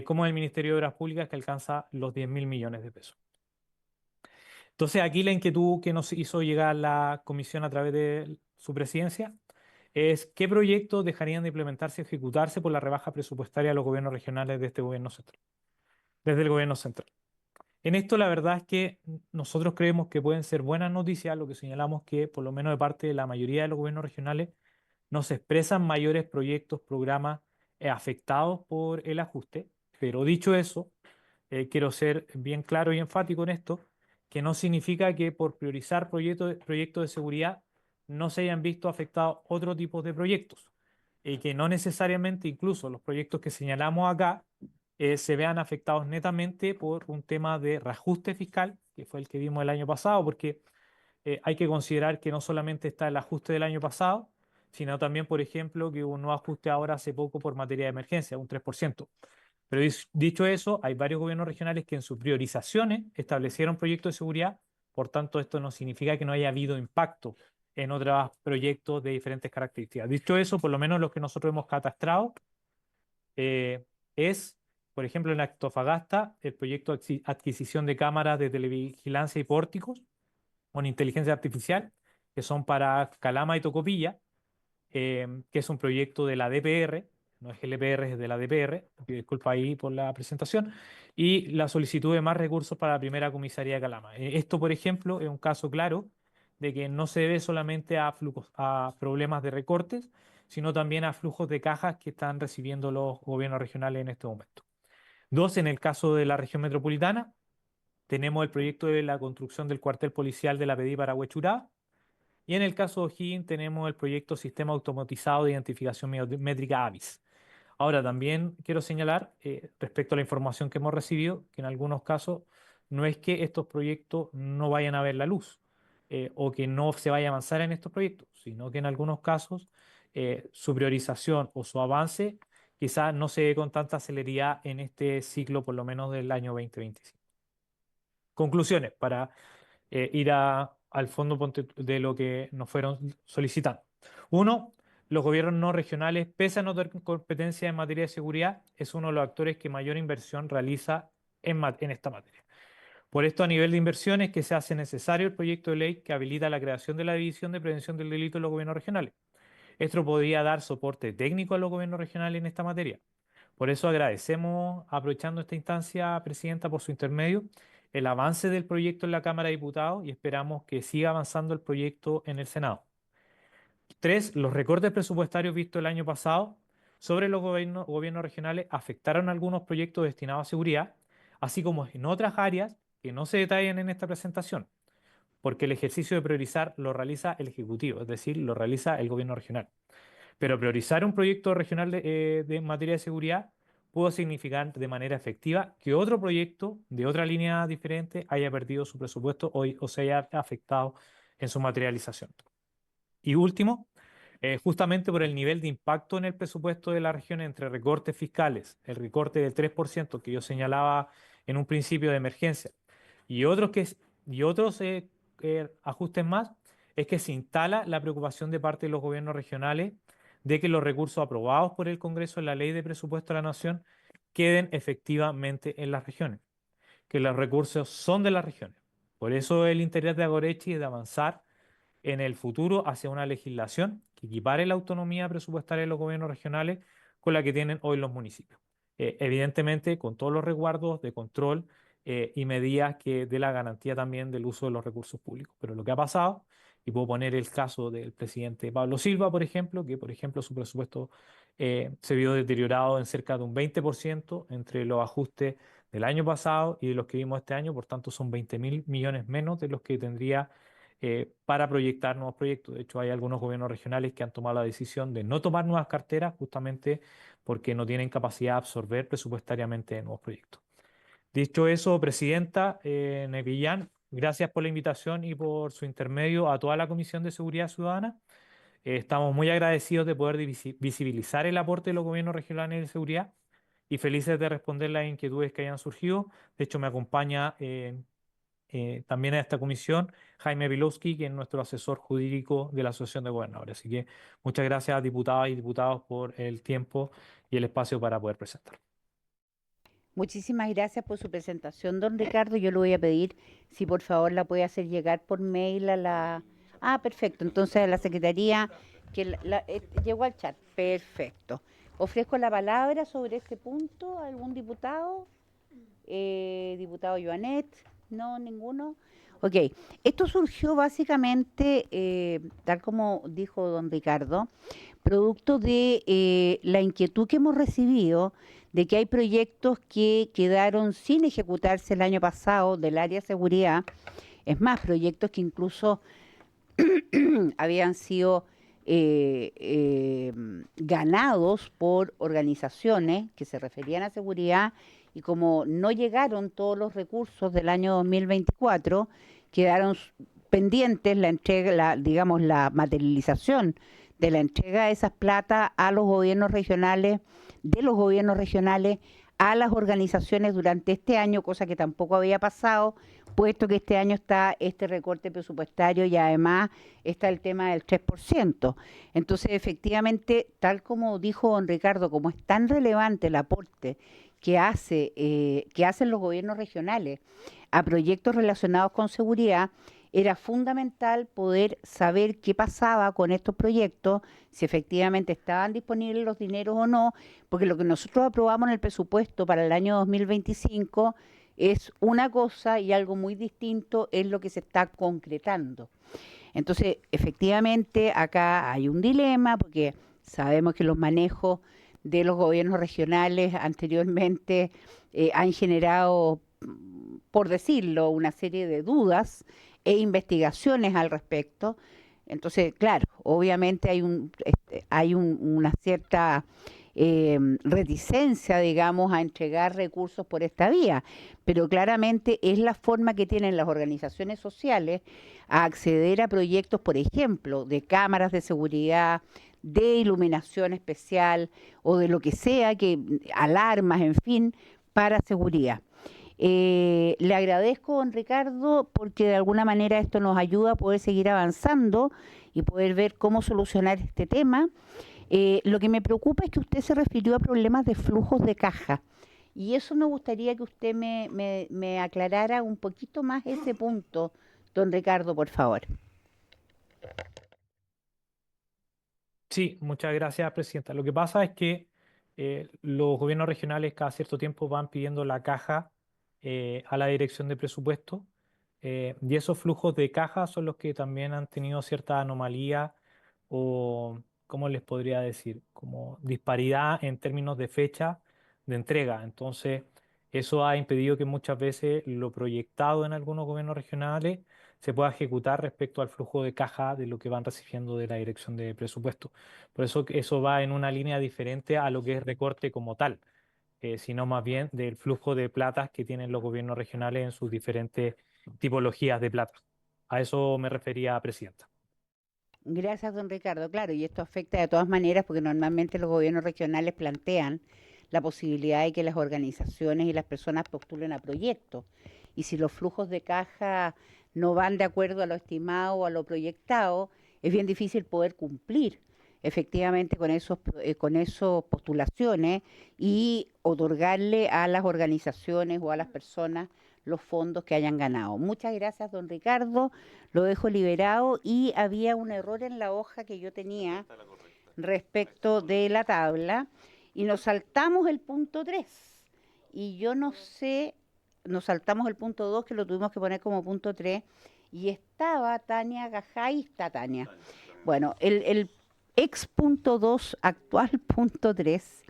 como del Ministerio de Obras Públicas, que alcanza los 10.000 millones de pesos. Entonces, aquí la inquietud que nos hizo llegar la comisión a través de su presidencia es qué proyectos dejarían de implementarse y ejecutarse por la rebaja presupuestaria a los gobiernos regionales de este gobierno central, desde el gobierno central. En esto la verdad es que nosotros creemos que pueden ser buenas noticias, lo que señalamos que por lo menos de parte de la mayoría de los gobiernos regionales no se expresan mayores proyectos, programas afectados por el ajuste, pero dicho eso, quiero ser bien claro y enfático en esto, que no significa que por priorizar proyectos de seguridad no se hayan visto afectados otro tipo de proyectos, y que no necesariamente incluso los proyectos que señalamos acá se vean afectados netamente por un tema de reajuste fiscal, que fue el que vimos el año pasado, porque hay que considerar que no solamente está el ajuste del año pasado, sino también, por ejemplo, que hubo un nuevo ajuste ahora hace poco por materia de emergencia, un 3%. Pero dicho eso, hay varios gobiernos regionales que en sus priorizaciones establecieron proyectos de seguridad, por tanto, esto no significa que no haya habido impacto en otros proyectos de diferentes características. Dicho eso, por lo menos los que nosotros hemos catastrado, es, por ejemplo, en Antofagasta, el proyecto de adquisición de cámaras de televigilancia y pórticos con inteligencia artificial, que son para Calama y Tocopilla, que es un proyecto de la DPR, no es LPR, es de la DPR, pido disculpa ahí por la presentación, y la solicitud de más recursos para la primera comisaría de Calama. Esto, por ejemplo, es un caso claro de que no se debe solamente a problemas de recortes, sino también a flujos de cajas que están recibiendo los gobiernos regionales en este momento. Dos, en el caso de la región metropolitana, tenemos el proyecto de la construcción del cuartel policial de la PDI para Huechurá, y en el caso de O'Higgins tenemos el proyecto Sistema Automatizado de Identificación Métrica AVIS. Ahora, también quiero señalar, respecto a la información que hemos recibido, que en algunos casos no es que estos proyectos no vayan a ver la luz o que no se vaya a avanzar en estos proyectos, sino que en algunos casos su priorización o su avance quizás no se dé con tanta celeridad en este ciclo, por lo menos del año 2025. Conclusiones para ir al fondo de lo que nos fueron solicitando. Uno, los gobiernos no regionales, pese a no tener competencia en materia de seguridad, es uno de los actores que mayor inversión realiza en esta materia. Por esto, a nivel de inversiones, que se hace necesario el proyecto de ley que habilita la creación de la División de Prevención del Delito en los gobiernos regionales. Esto podría dar soporte técnico a los gobiernos regionales en esta materia. Por eso agradecemos, aprovechando esta instancia, Presidenta, por su intermedio, el avance del proyecto en la Cámara de Diputados y esperamos que siga avanzando el proyecto en el Senado. 3. Los recortes presupuestarios vistos el año pasado sobre los gobiernos regionales afectaron algunos proyectos destinados a seguridad, así como en otras áreas que no se detallan en esta presentación, porque el ejercicio de priorizar lo realiza el Ejecutivo, es decir, lo realiza el gobierno regional. Pero priorizar un proyecto regional de materia de seguridad pudo significar de manera efectiva que otro proyecto de otra línea diferente haya perdido su presupuesto o se haya afectado en su materialización. Y último, justamente por el nivel de impacto en el presupuesto de la región entre recortes fiscales, el recorte del 3% que yo señalaba en un principio de emergencia, y otros ajustes más, es que se instala la preocupación de parte de los gobiernos regionales de que los recursos aprobados por el Congreso en la Ley de Presupuesto de la Nación queden efectivamente en las regiones, que los recursos son de las regiones. Por eso el interés de Agoretti es de avanzar en el futuro hacia una legislación que equipare la autonomía presupuestaria de los gobiernos regionales con la que tienen hoy los municipios. Evidentemente, con todos los resguardos de control y medidas que dé la garantía también del uso de los recursos públicos. Pero lo que ha pasado, y puedo poner el caso del presidente Pablo Silva, por ejemplo, que por ejemplo su presupuesto se vio deteriorado en cerca de un 20% entre los ajustes del año pasado y de los que vimos este año, por tanto son 20.000 millones menos de los que tendría para proyectar nuevos proyectos. De hecho, hay algunos gobiernos regionales que han tomado la decisión de no tomar nuevas carteras justamente porque no tienen capacidad de absorber presupuestariamente nuevos proyectos. Dicho eso, Presidenta Nepillán, gracias por la invitación y por su intermedio a toda la Comisión de Seguridad Ciudadana. Estamos muy agradecidos de poder visibilizar el aporte de los gobiernos regionales de seguridad y felices de responder las inquietudes que hayan surgido. De hecho, me acompaña también a esta comisión Jaime Vilowski, que es nuestro asesor jurídico de la Asociación de Gobernadores. Así que muchas gracias, diputadas y diputados, por el tiempo y el espacio para poder presentar. Muchísimas gracias por su presentación, don Ricardo. Yo le voy a pedir si por favor la puede hacer llegar por mail a la... Ah, perfecto. Entonces a la Secretaría, que llegó al chat. Perfecto. Ofrezco la palabra sobre este punto a algún diputado. Diputado Joanet. No, ninguno. Ok. Esto surgió básicamente, tal como dijo don Ricardo, producto de la inquietud que hemos recibido de que hay proyectos que quedaron sin ejecutarse el año pasado del área de seguridad. Es más, proyectos que incluso habían sido ganados por organizaciones que se referían a seguridad y como no llegaron todos los recursos del año 2024, quedaron pendientes la entrega, digamos, la materialización de la entrega de esas plata a los gobiernos regionales, de los gobiernos regionales a las organizaciones durante este año, cosa que tampoco había pasado, puesto que este año está este recorte presupuestario y además está el tema del 3%. Entonces, efectivamente, tal como dijo don Ricardo, como es tan relevante el aporte que hacen los gobiernos regionales a proyectos relacionados con seguridad, era fundamental poder saber qué pasaba con estos proyectos, si efectivamente estaban disponibles los dineros o no, porque lo que nosotros aprobamos en el presupuesto para el año 2025 es una cosa y algo muy distinto es lo que se está concretando. Entonces, efectivamente, acá hay un dilema, porque sabemos que los manejos de los gobiernos regionales anteriormente han generado, por decirlo, una serie de dudas e investigaciones al respecto. Entonces, claro, obviamente hay una cierta reticencia, digamos, a entregar recursos por esta vía, pero claramente es la forma que tienen las organizaciones sociales a acceder a proyectos, por ejemplo, de cámaras de seguridad, de iluminación especial o de lo que sea, alarmas, en fin, para seguridad. Le agradezco, don Ricardo, porque de alguna manera esto nos ayuda a poder seguir avanzando y poder ver cómo solucionar este tema. Lo que me preocupa es que usted se refirió a problemas de flujos de caja y eso me gustaría que usted me aclarara un poquito más ese punto, don Ricardo, por favor. Sí, muchas gracias, presidenta. Lo que pasa es que los gobiernos regionales cada cierto tiempo van pidiendo la caja a la dirección de presupuesto y esos flujos de caja son los que también han tenido cierta anomalía o, ¿cómo les podría decir? Como disparidad en términos de fecha de entrega. Entonces, eso ha impedido que muchas veces lo proyectado en algunos gobiernos regionales se pueda ejecutar respecto al flujo de caja de lo que van recibiendo de la dirección de presupuesto. Por eso eso va en una línea diferente a lo que es recorte como tal, sino más bien del flujo de platas que tienen los gobiernos regionales en sus diferentes tipologías de plata. A eso me refería, presidenta. Gracias, don Ricardo. Claro, y esto afecta de todas maneras porque normalmente los gobiernos regionales plantean la posibilidad de que las organizaciones y las personas postulen a proyectos. Y si los flujos de caja no van de acuerdo a lo estimado o a lo proyectado, es bien difícil poder cumplir efectivamente con esos postulaciones y otorgarle a las organizaciones o a las personas los fondos que hayan ganado. Muchas gracias, don Ricardo. Lo dejo liberado y había un error en la hoja que yo tenía respecto de la tabla y nos saltamos el punto 3. Y yo no sé, nos saltamos el punto 2 que lo tuvimos que poner como punto 3 y estaba Tania Gajay, está Tania. Bueno, el ex punto 2, actual punto 3,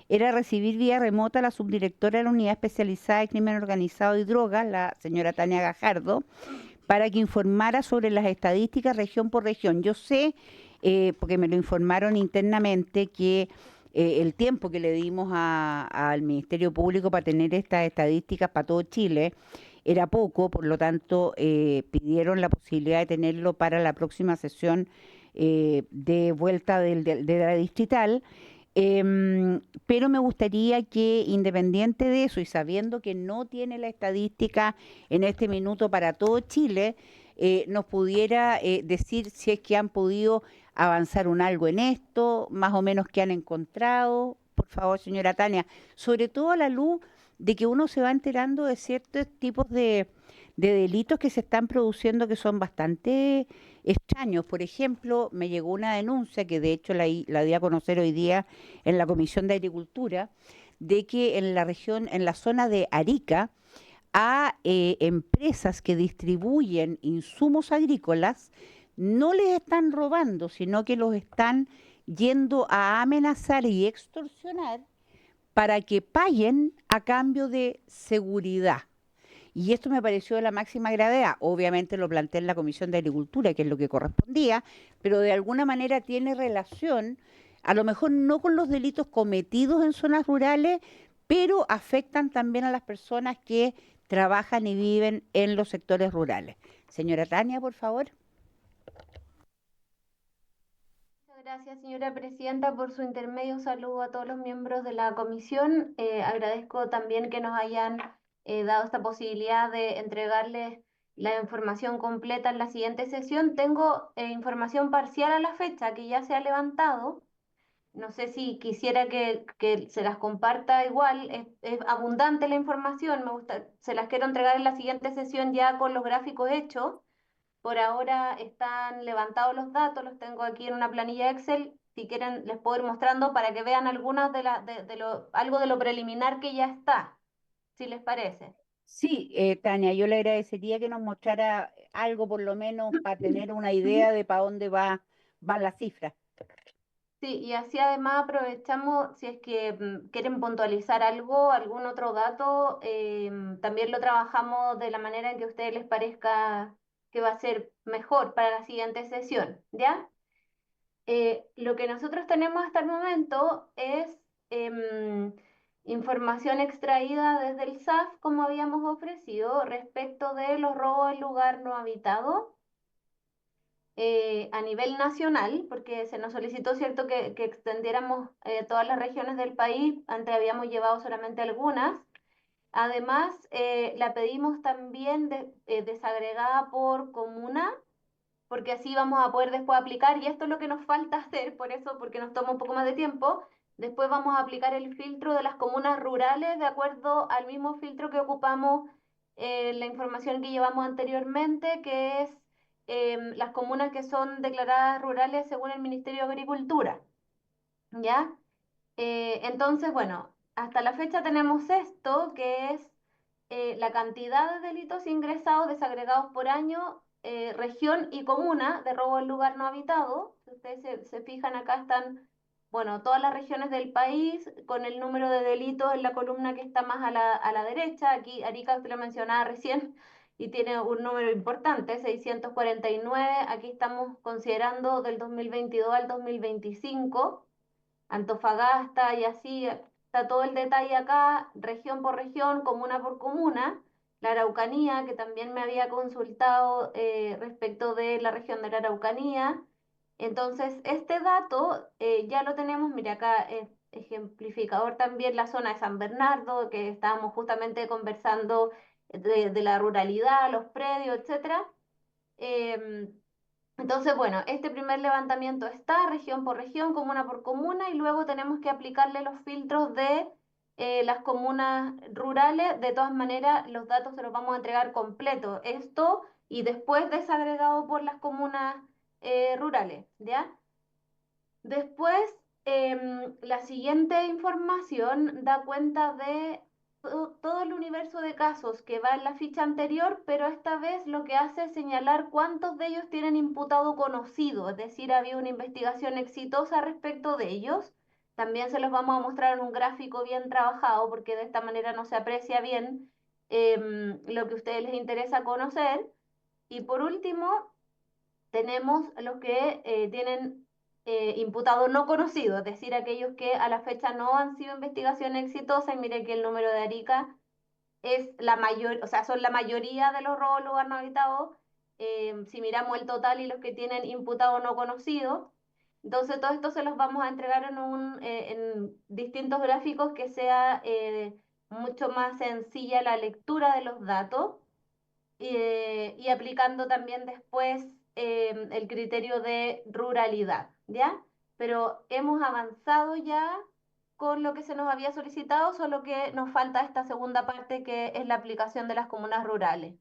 era recibir vía remota a la subdirectora de la Unidad Especializada de Crimen Organizado y Drogas, la señora Tania Gajardo, para que informara sobre las estadísticas región por región. Yo sé, porque me lo informaron internamente, que el tiempo que le dimos al Ministerio Público para tener estas estadísticas para todo Chile era poco, por lo tanto pidieron la posibilidad de tenerlo para la próxima sesión de vuelta de la distrital. Pero me gustaría que, independiente de eso y sabiendo que no tiene la estadística en este minuto para todo Chile, nos pudiera decir si es que han podido avanzar algo en esto, más o menos qué han encontrado, por favor, señora Tania, sobre todo a la luz de que uno se va enterando de ciertos tipos de delitos que se están produciendo que son bastante extraños. Por ejemplo, me llegó una denuncia que de hecho la di a conocer hoy día en la Comisión de Agricultura, de que en la región, en la zona de Arica, a empresas que distribuyen insumos agrícolas no les están robando, sino que los están yendo a amenazar y extorsionar para que paguen a cambio de seguridad. Y esto me pareció de la máxima gravedad. Obviamente lo planteé en la Comisión de Agricultura, que es lo que correspondía, pero de alguna manera tiene relación, a lo mejor no con los delitos cometidos en zonas rurales, pero afectan también a las personas que trabajan y viven en los sectores rurales. Señora Tania, por favor. Muchas gracias, señora presidenta, por su intermedio. Saludo a todos los miembros de la comisión. Agradezco también que nos hayan dado esta posibilidad de entregarles la información completa en la siguiente sesión. Tengo información parcial a la fecha que ya se ha levantado. No sé si quisiera que se las comparta igual. Es abundante la información. Se las quiero entregar en la siguiente sesión ya con los gráficos hechos. Por ahora están levantados los datos, los tengo aquí en una planilla Excel. Si quieren, les puedo ir mostrando para que vean algunas algo de lo preliminar que ya está, si les parece. Sí, Tania, yo le agradecería que nos mostrara algo por lo menos para tener una idea de para dónde va la cifra. Sí, y así además aprovechamos, si es que quieren puntualizar algo, algún otro dato, también lo trabajamos de la manera en que a ustedes les parezca que va a ser mejor para la siguiente sesión, ¿ya? Lo que nosotros tenemos hasta el momento es información extraída desde el SAF, como habíamos ofrecido, respecto de los robos en lugar no habitado a nivel nacional, porque se nos solicitó, ¿cierto?, que extendiéramos todas las regiones del país, antes habíamos llevado solamente algunas. Además, la pedimos también desagregada por comuna, porque así vamos a poder después aplicar, y esto es lo que nos falta hacer, por eso, porque nos toma un poco más de tiempo. Después vamos a aplicar el filtro de las comunas rurales de acuerdo al mismo filtro que ocupamos la información que llevamos anteriormente, que es las comunas que son declaradas rurales según el Ministerio de Agricultura, ¿ya? Entonces, bueno, hasta la fecha tenemos esto, que es la cantidad de delitos ingresados desagregados por año, región y comuna de robo en lugar no habitado. Si ustedes se fijan, acá están, bueno, todas las regiones del país con el número de delitos en la columna que está más a la derecha. Aquí Arica, usted lo mencionaba recién, y tiene un número importante, 649. Aquí estamos considerando del 2022 al 2025. Antofagasta y así, está todo el detalle acá, región por región, comuna por comuna. La Araucanía, que también me había consultado respecto de la región de la Araucanía. Entonces, este dato ya lo tenemos, mire acá es ejemplificador también la zona de San Bernardo, que estábamos justamente conversando de la ruralidad, los predios, etcétera. Em, entonces, bueno, este primer levantamiento está región por región, comuna por comuna, y luego tenemos que aplicarle los filtros de las comunas rurales. De todas maneras, los datos se los vamos a entregar completo, esto y después desagregado por las comunas rurales, ¿ya? Después, la siguiente información da cuenta de todo el universo de casos que va en la ficha anterior, pero esta vez lo que hace es señalar cuántos de ellos tienen imputado conocido, es decir, había una investigación exitosa respecto de ellos. También se los vamos a mostrar en un gráfico bien trabajado, porque de esta manera no se aprecia bien lo que a ustedes les interesa conocer. Y por último, tenemos los que tienen imputado no conocido, es decir, aquellos que a la fecha no han sido investigaciones exitosas. Y mire que el número de Arica es la mayor, o sea, son la mayoría de los robos en lugar no habitado, si miramos el total y los que tienen imputado no conocido. Entonces, todo esto se los vamos a entregar en distintos gráficos, que sea mucho más sencilla la lectura de los datos, y aplicando también después el criterio de ruralidad, ¿ya? Pero hemos avanzado ya con lo que se nos había solicitado, solo que nos falta esta segunda parte, que es la aplicación de las comunas rurales.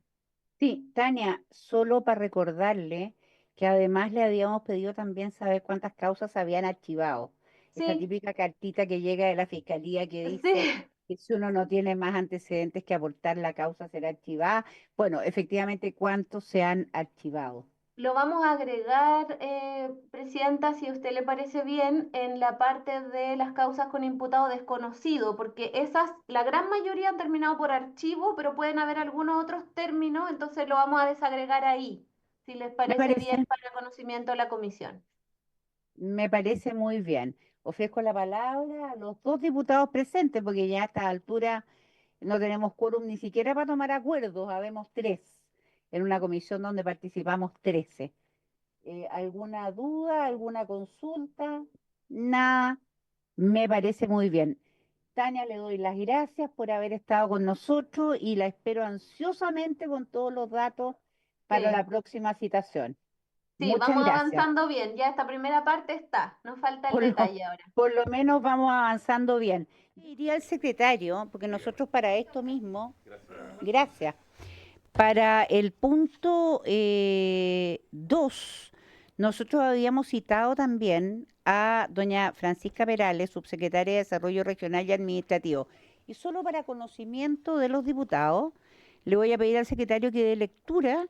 Sí, Tania, solo para recordarle que además le habíamos pedido también saber cuántas causas se habían archivado. Esta Sí, típica cartita que llega de la fiscalía que dice sí, que si uno no tiene más antecedentes que aportar, la causa será archivada. Bueno, efectivamente, ¿cuántos se han archivado? lo vamos a agregar, Presidenta, si a usted le parece bien, en la parte de las causas con imputado desconocido, porque esas, la gran mayoría han terminado por archivo, pero pueden haber algunos otros términos, entonces lo vamos a desagregar ahí, si les Me parece bien, parece, para el conocimiento de la comisión. me parece muy bien. Ofrezco la palabra a los dos diputados presentes, porque ya a esta altura no tenemos quórum ni siquiera para tomar acuerdos, habemos tres. en una comisión donde participamos 13. ¿Alguna duda, alguna consulta? Nada, me parece muy bien. Tania, le doy las gracias por haber estado con nosotros y la espero ansiosamente con todos los datos para Sí. la próxima citación. Sí, Muchas vamos gracias. avanzando bien. Ya esta primera parte está. Nos falta el Por lo, detalle ahora. por lo menos vamos avanzando bien. Diría el secretario, porque nosotros para esto mismo, gracias, para el punto 2, nosotros habíamos citado también a doña Francisca Perales, subsecretaria de Desarrollo Regional y Administrativo. Y solo para conocimiento de los diputados, le voy a pedir al secretario que dé lectura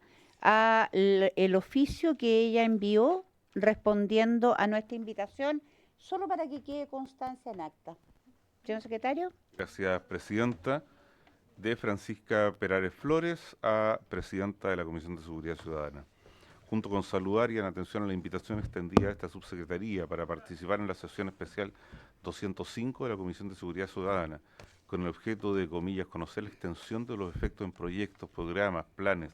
el oficio que ella envió respondiendo a nuestra invitación, solo para que quede constancia en acta. Señor secretario. Gracias, presidenta. De Francisca Perales Flores a presidenta de la Comisión de Seguridad Ciudadana. Junto con saludar y en atención a la invitación extendida a esta subsecretaría para participar en la sesión especial 205 de la Comisión de Seguridad Ciudadana, con el objeto de, comillas, conocer la extensión de los efectos en proyectos, programas, planes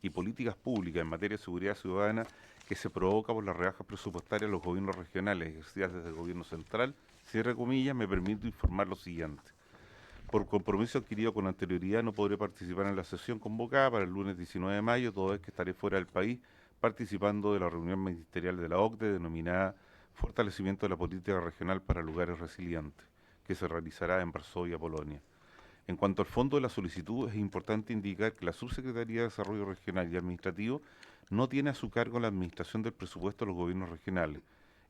y políticas públicas en materia de seguridad ciudadana que se provoca por las rebajas presupuestarias de los gobiernos regionales ejercidas desde el gobierno central, cierre comillas, me permito informar lo siguiente. Por compromiso adquirido con anterioridad no podré participar en la sesión convocada para el lunes 19 de mayo, toda vez que estaré fuera del país participando de la reunión ministerial de la OCDE denominada Fortalecimiento de la Política Regional para Lugares Resilientes, que se realizará en Varsovia, Polonia. En cuanto al fondo de la solicitud, es importante indicar que la Subsecretaría de Desarrollo Regional y Administrativo no tiene a su cargo la administración del presupuesto de los gobiernos regionales.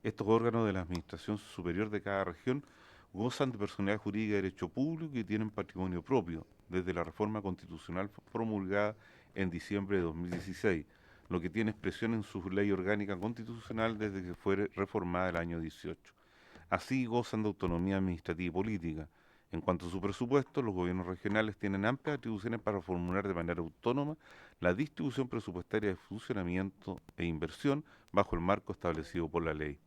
Estos órganos de la administración superior de cada región gozan de personalidad jurídica de derecho público y tienen patrimonio propio, desde la reforma constitucional promulgada en diciembre de 2016, lo que tiene expresión en su ley orgánica constitucional desde que fue reformada el año 18. Así gozan de autonomía administrativa y política. En cuanto a su presupuesto, los gobiernos regionales tienen amplias atribuciones para formular de manera autónoma la distribución presupuestaria de funcionamiento e inversión bajo el marco establecido por la ley.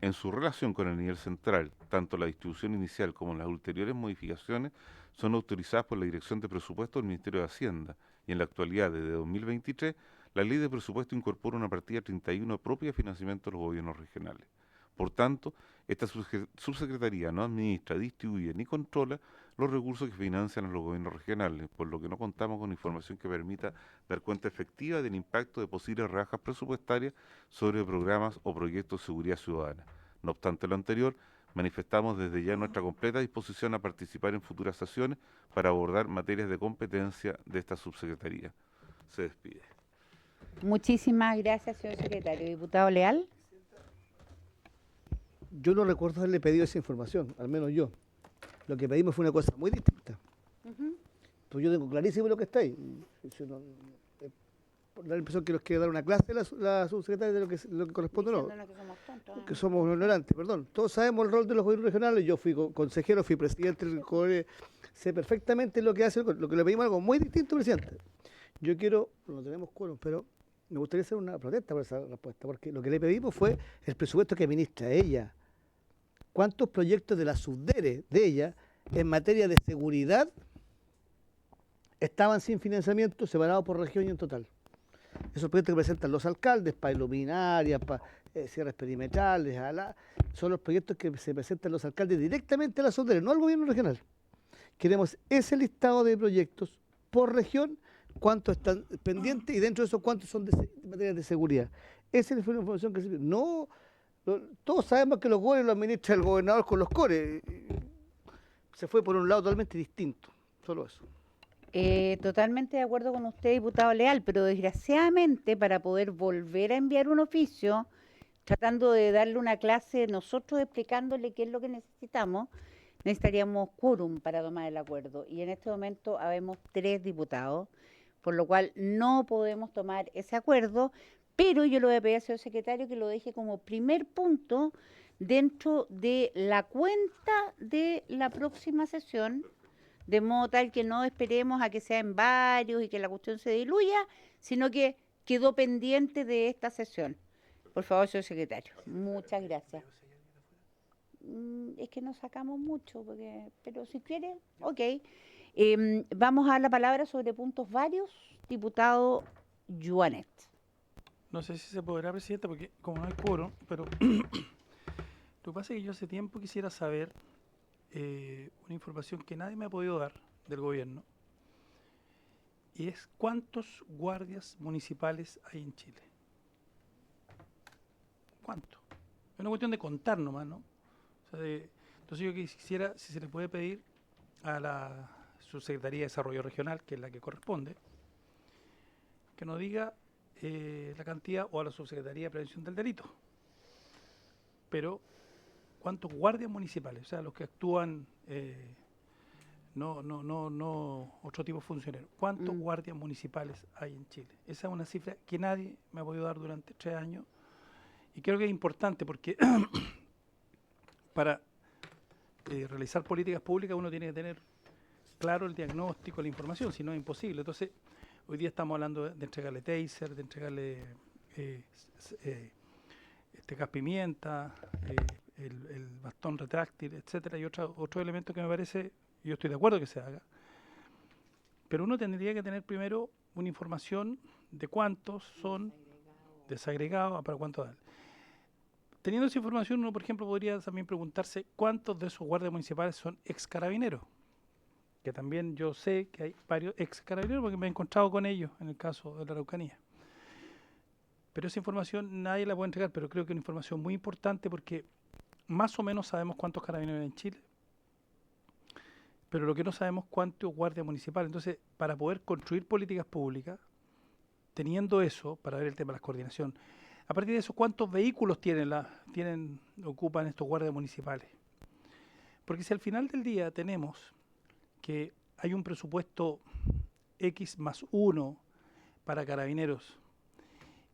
En su relación con el nivel central, tanto la distribución inicial como las ulteriores modificaciones son autorizadas por la Dirección de Presupuesto del Ministerio de Hacienda y en la actualidad, desde 2023, la Ley de Presupuesto incorpora una partida 31 propia de financiamiento de los gobiernos regionales. Por tanto, esta subsecretaría no administra, distribuye ni controla los recursos que financian a los gobiernos regionales, por lo que no contamos con información que permita dar cuenta efectiva del impacto de posibles rebajas presupuestarias sobre programas o proyectos de seguridad ciudadana. No obstante lo anterior, manifestamos desde ya nuestra completa disposición a participar en futuras sesiones para abordar materias de competencia de esta subsecretaría. Se despide. Muchísimas gracias, señor secretario. Diputado Leal. Yo no recuerdo haberle pedido esa información, al menos yo. Lo que pedimos fue una cosa muy distinta. Pues yo tengo clarísimo lo que está ahí. Por la impresión que nos quiere dar una clase la subsecretaria de lo que corresponde o no. Que somos tontos, Que somos ignorantes, perdón. Todos sabemos el rol de los gobiernos regionales. Yo fui consejero, fui presidente del COE, sé perfectamente lo que hace, lo que le pedimos algo muy distinto, presidente. Yo quiero, no tenemos quórum, pero me gustaría hacer una protesta por esa respuesta, porque lo que le pedimos fue el presupuesto que administra ella. ¿Cuántos proyectos de la subdere de ella en materia de seguridad estaban sin financiamiento, separados por región y en total? Esos proyectos que presentan los alcaldes para iluminarias, para cierres perimetrales, son los proyectos que se presentan los alcaldes directamente a la subdere, no al gobierno regional. Queremos ese listado de proyectos por región, cuántos están pendientes y dentro de esos cuántos son de materia de seguridad. Esa es la información que se pide. No, todos sabemos que los CORE los administra el gobernador con los CORE. Se fue por un lado totalmente distinto, solo eso. Totalmente de acuerdo con usted, diputado Leal, pero desgraciadamente para poder volver a enviar un oficio, tratando de darle una clase nosotros explicándole qué es lo que necesitamos, necesitaríamos quórum para tomar el acuerdo. Y en este momento habemos 3 diputados, por lo cual no podemos tomar ese acuerdo, pero yo le voy a pedir al señor secretario que lo deje como primer punto dentro de la cuenta de la próxima sesión, de modo tal que no esperemos a que sean varios y que la cuestión se diluya, sino que quedó pendiente de esta sesión. Por favor, señor secretario. Muchas gracias. Es que no sacamos mucho, pero si quiere, ok. Vamos a dar la palabra sobre puntos varios. Diputado Juanet. No sé si se podrá, Presidenta, porque como no hay quórum, pero lo que pasa es que yo hace tiempo quisiera saber una información que nadie me ha podido dar del gobierno, y es cuántos guardias municipales hay en Chile. ¿Cuánto? Es una cuestión de contar nomás, ¿no? O sea, entonces yo quisiera, si se le puede pedir a la Subsecretaría de Desarrollo Regional, que es la que corresponde, que nos diga la cantidad, o a la Subsecretaría de Prevención del Delito. Pero, ¿cuántos guardias municipales? O sea, los que actúan, no otro tipo de funcionarios. ¿Cuántos guardias municipales hay en Chile? Esa es una cifra que nadie me ha podido dar durante 3 años. Y creo que es importante porque para realizar políticas públicas uno tiene que tener claro el diagnóstico, la información, si no es imposible. Entonces, hoy día estamos hablando de entregarle taser, de entregarle gas pimienta, el bastón retráctil, etcétera, y otro elemento que me parece, yo estoy de acuerdo que se haga, pero uno tendría que tener primero una información de cuántos son desagregados, para cuánto dar. Teniendo esa información, uno, por ejemplo, podría también preguntarse cuántos de esos guardias municipales son ex carabineros, que también yo sé que hay varios ex carabineros porque me he encontrado con ellos en el caso de la Araucanía. Pero esa información nadie la puede entregar, pero creo que es una información muy importante porque más o menos sabemos cuántos carabineros hay en Chile, pero lo que no sabemos cuántos guardias municipales. Entonces, para poder construir políticas públicas, teniendo eso, para ver el tema de la coordinación, a partir de eso, ¿cuántos vehículos ocupan estos guardias municipales? Porque si al final del día tenemos que hay un presupuesto X+1 para carabineros,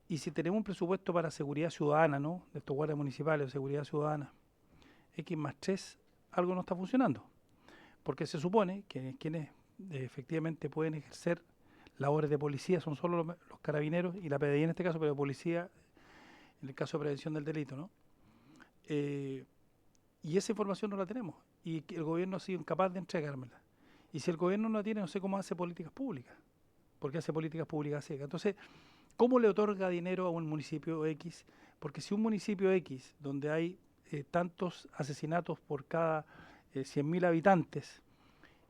y si tenemos un presupuesto para seguridad ciudadana, ¿no?, de estos guardias municipales, seguridad ciudadana, X+3, algo no está funcionando. Porque se supone que quienes efectivamente pueden ejercer labores de policía son solo los carabineros y la PDI en este caso, pero policía en el caso de prevención del delito, ¿no? Y esa información no la tenemos y que el gobierno ha sido incapaz de entregármela. Y si el gobierno no la tiene, no sé cómo hace políticas públicas, porque hace políticas públicas ciegas. Entonces, ¿cómo le otorga dinero a un municipio X? Porque si un municipio X, donde hay tantos asesinatos por cada 100.000 habitantes,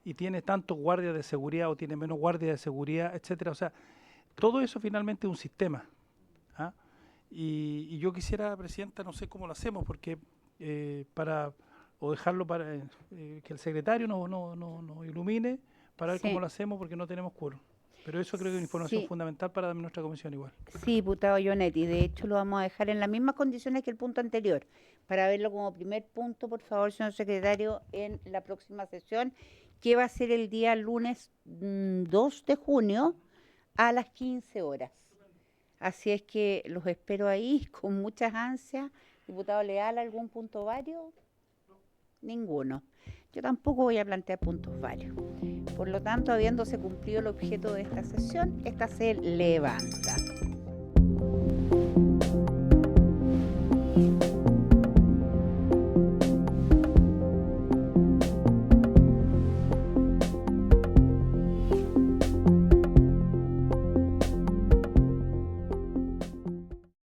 y tiene tantos guardias de seguridad o tiene menos guardias de seguridad, etcétera, o sea, todo eso finalmente es un sistema. ¿Ah? Y yo quisiera, Presidenta, no sé cómo lo hacemos, porque o dejarlo para que el secretario nos ilumine para ver cómo lo hacemos, porque no tenemos quórum. Pero eso creo que es una información fundamental para nuestra comisión igual. Sí, diputado Jonetti, de hecho lo vamos a dejar en las mismas condiciones que el punto anterior, para verlo como primer punto, por favor, señor secretario, en la próxima sesión, que va a ser el día lunes 2 de junio a las 15 horas. Así es que los espero ahí con muchas ansias. Diputado Leal, ¿algún punto vario? Ninguno. Yo tampoco voy a plantear puntos varios. Por lo tanto, habiéndose cumplido el objeto de esta sesión, esta se levanta.